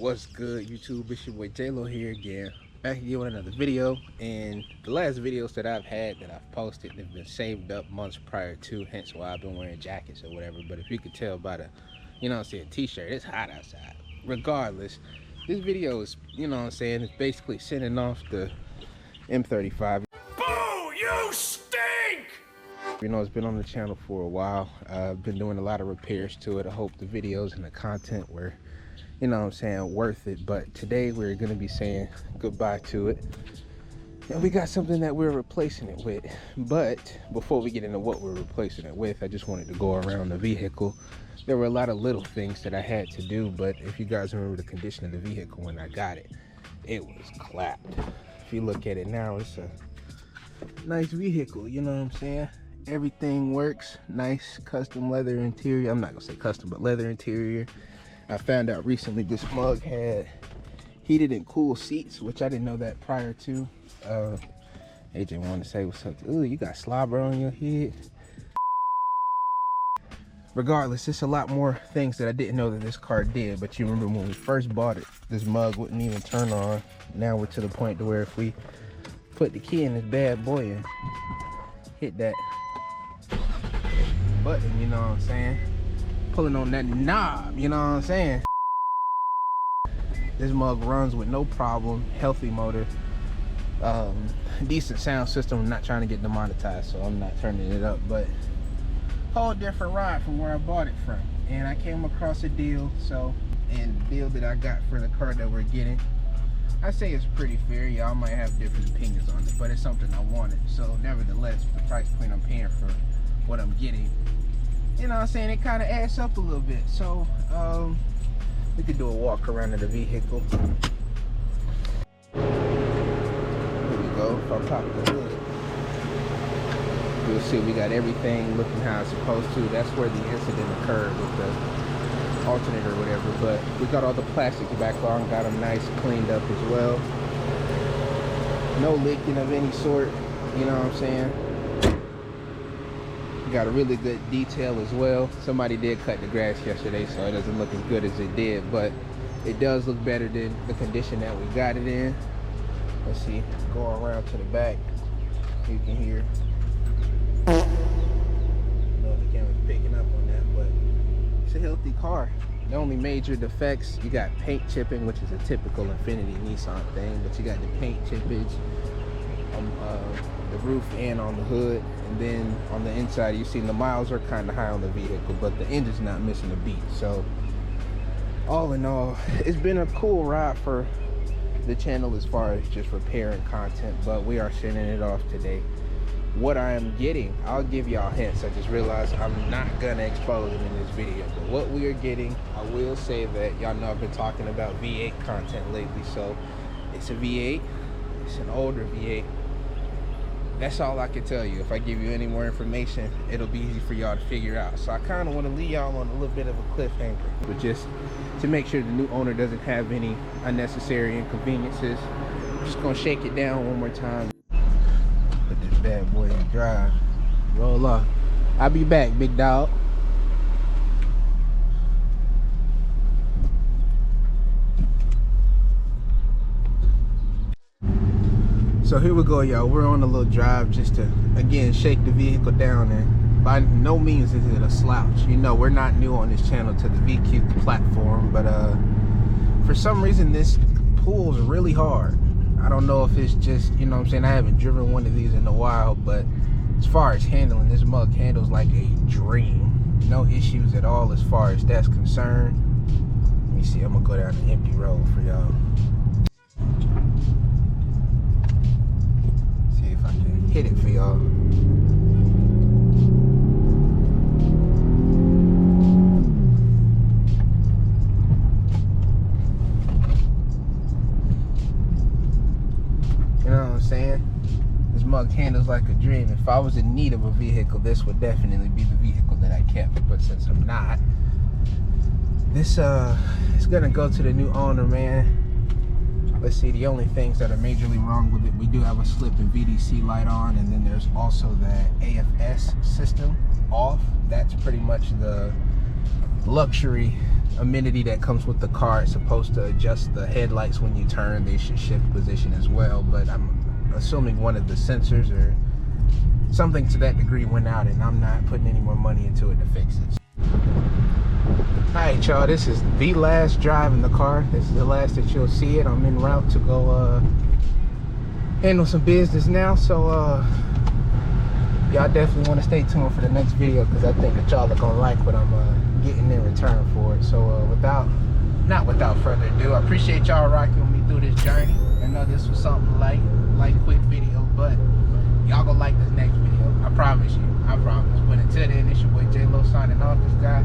What's good, YouTube? It's your boy J-Lo here again, back again with another video. And the last videos that I've had that I've posted, they've been saved up months prior to, hence why I've been wearing jackets or whatever. But if you could tell by the, t-shirt, it's hot outside. Regardless, this video is, it's basically sending off the M35. Boo! You stink! It's been on the channel for a while. I've been doing a lot of repairs to it. I hope the videos and the content were worth it. But today we're going to be saying goodbye to it, and we got something that we're replacing it with. But before we get into what we're replacing it with, I just wanted to go around the vehicle. There were a lot of little things that I had to do, but if you guys remember the condition of the vehicle when I got it, it was clapped. If you look at it now, it's a nice vehicle, you know what I'm saying? Everything works. Nice custom leather interior. I'm not gonna say custom, but leather interior. I found out recently this mug had heated and cool seats, which I didn't know that prior to. AJ wanted to say what's up. Ooh, you got slobber on your head. Regardless, it's a lot more things that I didn't know that this car did. But you remember when we first bought it, this mug wouldn't even turn on. Now we're to the point to where if we put the key in this bad boy and hit that button, you know what I'm saying, pulling on that knob, you know what I'm saying, this mug runs with no problem. Healthy motor, decent sound system. I'm not trying to get demonetized, so I'm not turning it up, but whole different ride from where I bought it from. And I came across a deal, and the deal that I got for the car that we're getting, I say it's pretty fair. Y'all might have different opinions on it, but it's something I wanted. So nevertheless, the price point I'm paying for what I'm getting, you know what I'm saying, it kind of adds up a little bit. So we could do a walk around of the vehicle. Here we go. If I pop the hood, you'll see we got everything looking how it's supposed to. That's where the incident occurred with the alternator or whatever. But we got all the plastics back on, got them nice cleaned up as well. No leaking of any sort, you know what I'm saying. Got a really good detail as well. Somebody did cut the grass yesterday, so it doesn't look as good as it did, but it does look better than the condition that we got it in. Let's see, go around to the back. You can hear, I don't know if the camera's picking up on that, but it's a healthy car. The only major defects, you got paint chipping, which is a typical Infiniti Nissan thing, but you got the paint chippage on the roof and on the hood. And then on the inside, you see the miles are kind of high on the vehicle, but the engine's not missing a beat. So all in all, it's been a cool ride for the channel as far as just repairing content, but we are sending it off today. What I am getting, I'll give y'all hints. I just realized I'm not gonna expose it in this video, but what we are getting, I will say that y'all know I've been talking about V8 content lately. So it's a V8, it's an older V8. That's all I can tell you. If I give you any more information, it'll be easy for y'all to figure out. So I kind of want to leave y'all on a little bit of a cliffhanger, but just to make sure the new owner doesn't have any unnecessary inconveniences, I'm just gonna shake it down one more time. Put this bad boy in drive. Roll off. I'll be back, big dog. So here we go, y'all. We're on a little drive just to, again, shake the vehicle down. And by no means is it a slouch. You know, we're not new on this channel to the VQ platform, but for some reason this pulls really hard. I don't know if it's just, you know what I'm saying, I haven't driven one of these in a while, but as far as handling, this mug handles like a dream. No issues at all as far as that's concerned. Let me see, I'm gonna go down the empty road for y'all. Hit it for y'all. You know what I'm saying? This mug handles like a dream. If I was in need of a vehicle, this would definitely be the vehicle that I kept. But since I'm not, this is gonna go to the new owner, man. Let's see, the only things that are majorly wrong with it, we do have a slip and VDC light on, and then there's also the AFS system off. That's pretty much the luxury amenity that comes with the car. It's supposed to adjust the headlights when you turn. They should shift position as well, but I'm assuming one of the sensors or something to that degree went out, and I'm not putting any more money into it to fix it. Alright, y'all, this is the last drive in the car. This is the last that you'll see it. I'm en route to go handle some business now, so y'all definitely want to stay tuned for the next video, because I think that y'all are gonna like what I'm getting in return for it. So not without further ado, I appreciate y'all rocking with me through this journey. I know this was something light quick video, but y'all gonna like this next video. I promise you. I promise. But until then, it's your boy J-Lo signing off. This guy